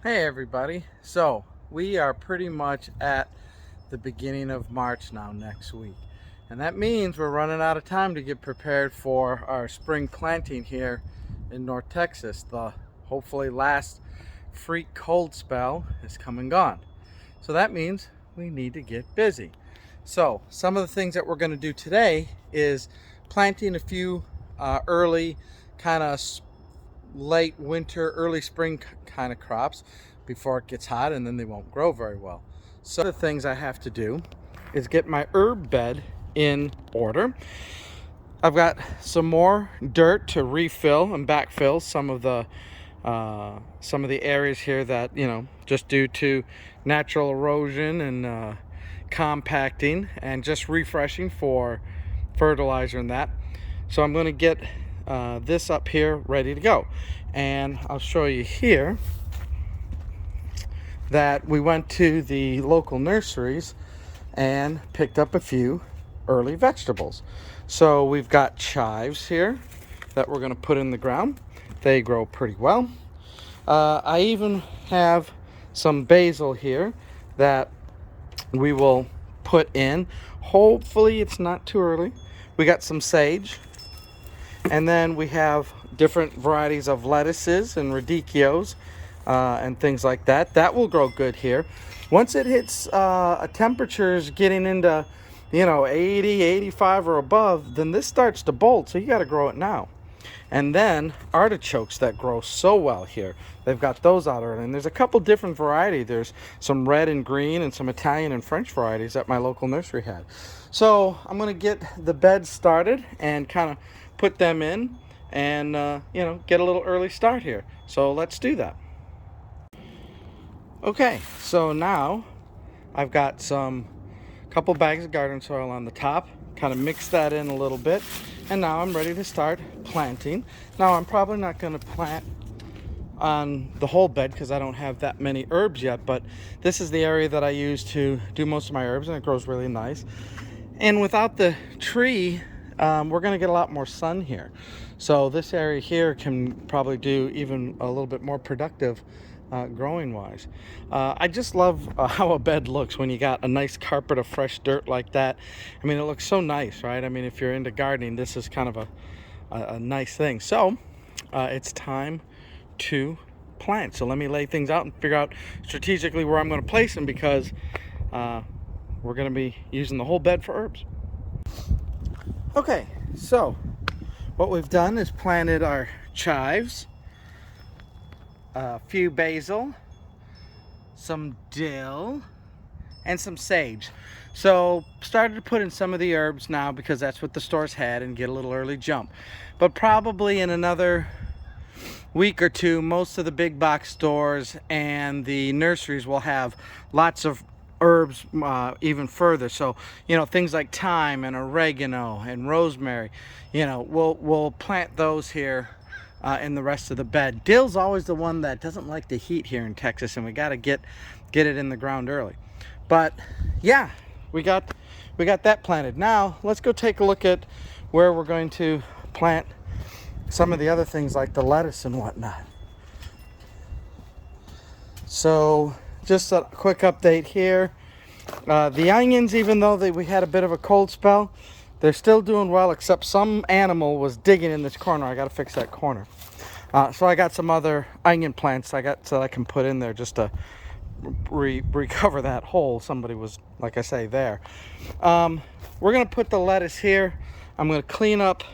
Hey everybody, so we are pretty much at the beginning of March now next week, and that means we're running out of time to get prepared for our spring planting here in North Texas. The hopefully last freak cold spell is come and gone, so that means we need to get busy. So some of the things that we're going to do today is planting a few early kind of late winter, early spring kind of crops before it gets hot, and then they won't grow very well. So the things I have to do is get my herb bed in order. I've got some more dirt to refill and backfill some of the areas here that, just due to natural erosion and compacting and just refreshing for fertilizer and that. So I'm going to get this up here ready to go, and I'll show you here that we went to the local nurseries and picked up a few early vegetables. So we've got chives here that we're going to put in the ground. They grow pretty well. I even have some basil here that we will put in. Hopefully it's not too early. We got some sage, and then we have different varieties of lettuces and radicchios and things like that. That will grow good here. Once it hits temperatures getting into 80, 85 or above, then this starts to bolt, so you got to grow it now. And then artichokes that grow so well here, they've got those out early. And there's a couple different varieties. There's some red and green and some Italian and French varieties that my local nursery had. So I'm going to get the beds started and kind of put them in and get a little early start here. So let's do that. Okay, so now I've got some couple bags of garden soil on the top, kind of mix that in a little bit, and now I'm ready to start planting. Now I'm probably not going to plant on the whole bed because I don't have that many herbs yet, but this is the area that I use to do most of my herbs, and it grows really nice. And without the tree, we're going to get a lot more sun here. So this area here can probably do even a little bit more productive growing wise. I just love how a bed looks when you got a nice carpet of fresh dirt like that. I mean, it looks so nice, right? I mean, if you're into gardening, this is kind of a nice thing. So it's time to plant. So let me lay things out and figure out strategically where I'm going to place them, because we're going to be using the whole bed for herbs. Okay, so what we've done is planted our chives, a few basil, some dill, and some sage. So started to put in some of the herbs now because that's what the stores had, and get a little early jump. But probably in another week or two, most of the big box stores and the nurseries will have lots of herbs even further. So things like thyme and oregano and rosemary, we'll plant those here in the rest of the bed. Dill's always the one that doesn't like the heat here in Texas, and we got to get it in the ground early. But yeah, we got that planted. Now let's go take a look at where we're going to plant some of the other things like the lettuce and whatnot. So just a quick update here. The onions, even though we had a bit of a cold spell, they're still doing well, except some animal was digging in this corner. I got to fix that corner. So I got some other onion plants so I can put in there just to recover that hole somebody was, like I say, there. We're going to put the lettuce here. I'm going to clean up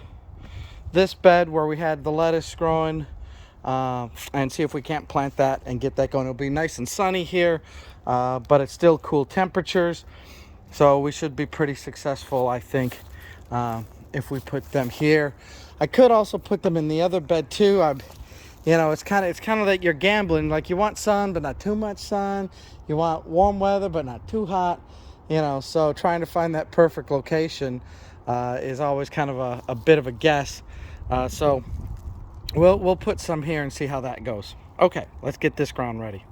this bed where we had the lettuce growing and see if we can't plant that and get that going. It'll be nice and sunny here, but it's still cool temperatures, so we should be pretty successful, I think, if we put them here. I could also put them in the other bed too. It's kind of like you're gambling. Like, you want sun but not too much sun, you want warm weather but not too hot, so trying to find that perfect location is always kind of a bit of a guess. So we'll put some here and see how that goes. Okay, let's get this ground ready.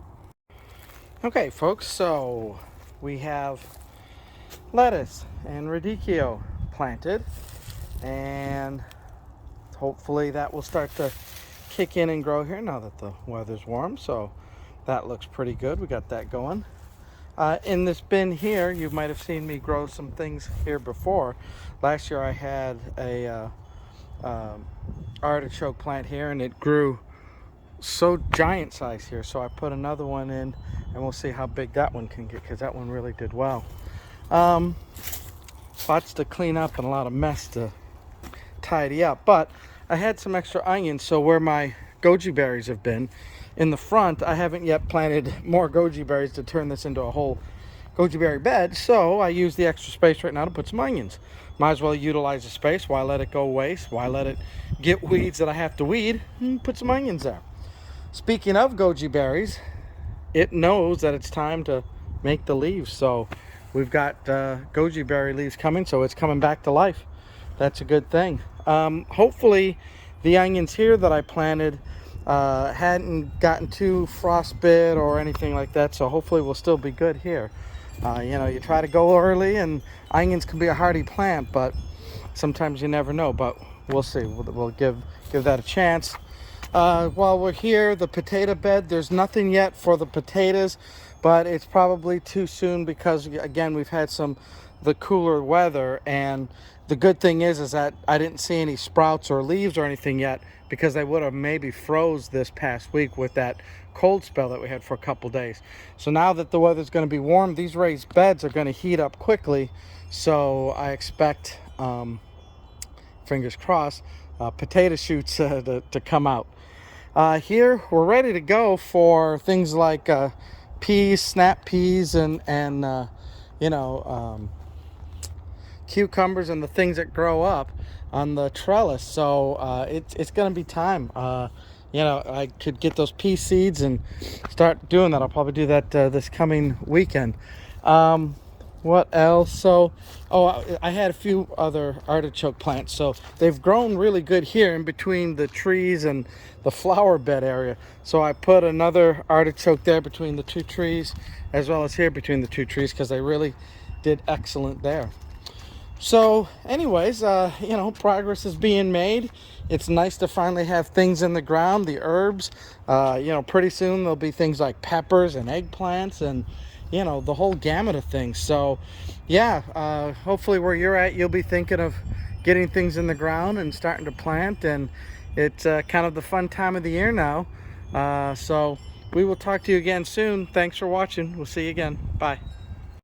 Okay folks, so we have lettuce and radicchio planted, and hopefully that will start to kick in and grow here now that the weather's warm. So That looks pretty good. We got that going. In this bin here, you might have seen me grow some things here before. Last year I had a artichoke plant here, and it grew so giant size here, so I put another one in, and we'll see how big that one can get, because that one really did well. Lots to clean up and a lot of mess to tidy up, but I had some extra onions, so where my goji berries have been in the front, I haven't yet planted more goji berries to turn this into a whole goji berry bed, so I use the extra space right now to put some onions. Might as well utilize the space. Why let it go waste? Why let it get weeds that I have to weed? Put some onions there. Speaking of goji berries, it knows that it's time to make the leaves, so we've got goji berry leaves coming, so it's coming back to life. That's a good thing. Hopefully the onions here that I planted hadn't gotten too frostbit or anything like that, so hopefully we'll still be good here. You know, you try to go early, and onions can be a hardy plant, but sometimes you never know. But we'll see. We'll give that a chance. While we're here, the potato bed, there's nothing yet for the potatoes, but it's probably too soon because, again, we've had the cooler weather, and the good thing is that I didn't see any sprouts or leaves or anything yet, because they would have maybe froze this past week with that cold spell that we had for a couple days. So now that the weather's going to be warm, these raised beds are going to heat up quickly, so I expect, fingers crossed, potato shoots to come out. Here we're ready to go for things like peas, snap peas, and you know, cucumbers and the things that grow up on the trellis. So it's gonna be time. You know, I could get those pea seeds and start doing that. I'll probably do that this coming weekend. What else? So, I had a few other artichoke plants, so they've grown really good here in between the trees and the flower bed area. So I put another artichoke there between the two trees, as well as here between the two trees, because they really did excellent there. So anyways, you know, progress is being made. It's nice to finally have things in the ground, the herbs. You know, pretty soon there'll be things like peppers and eggplants and, you know, the whole gamut of things. So yeah, hopefully where you're at, you'll be thinking of getting things in the ground and starting to plant, and it's kind of the fun time of the year now. So we will talk to you again soon. Thanks for watching. We'll see you again. Bye.